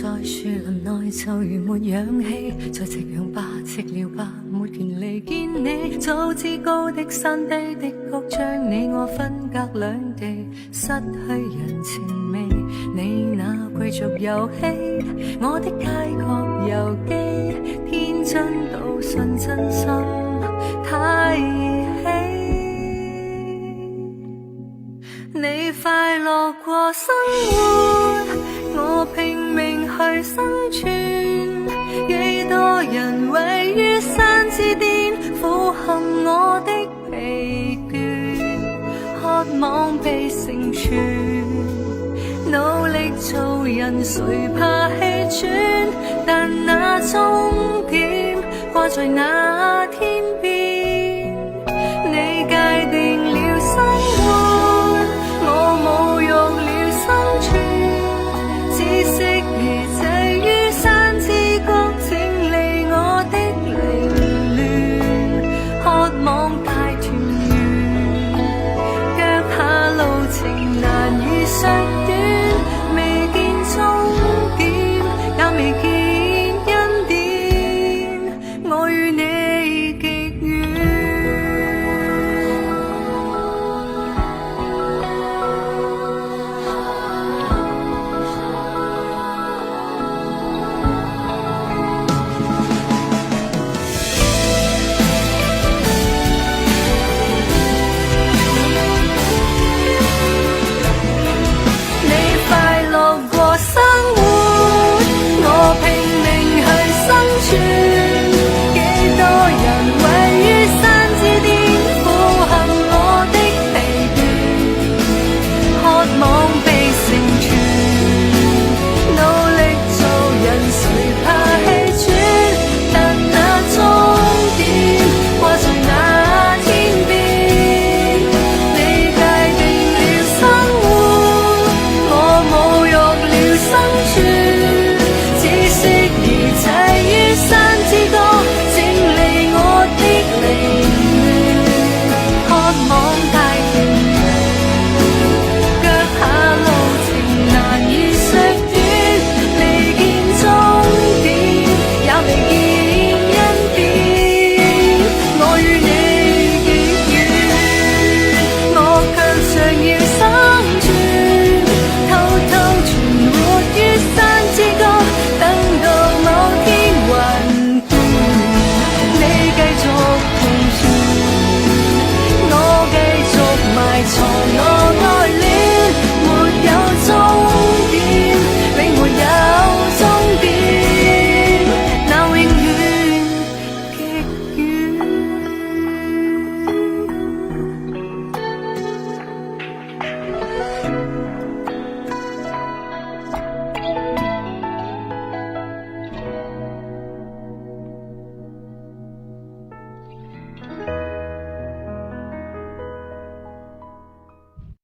在樹林內就如沒氧氣，再夕陽吧，寂寥吧，沒權利見你。早知高的山低的谷將你我分隔兩地，失去人情味。你那貴族遊戲，我的街角遊記，天真到信真心太兒戲。你快樂過生活，我拼命去生存，幾多人位於山之巔，俯瞰我的疲倦，渴望被成全，努力做人誰怕氣喘，但那終點掛在那天。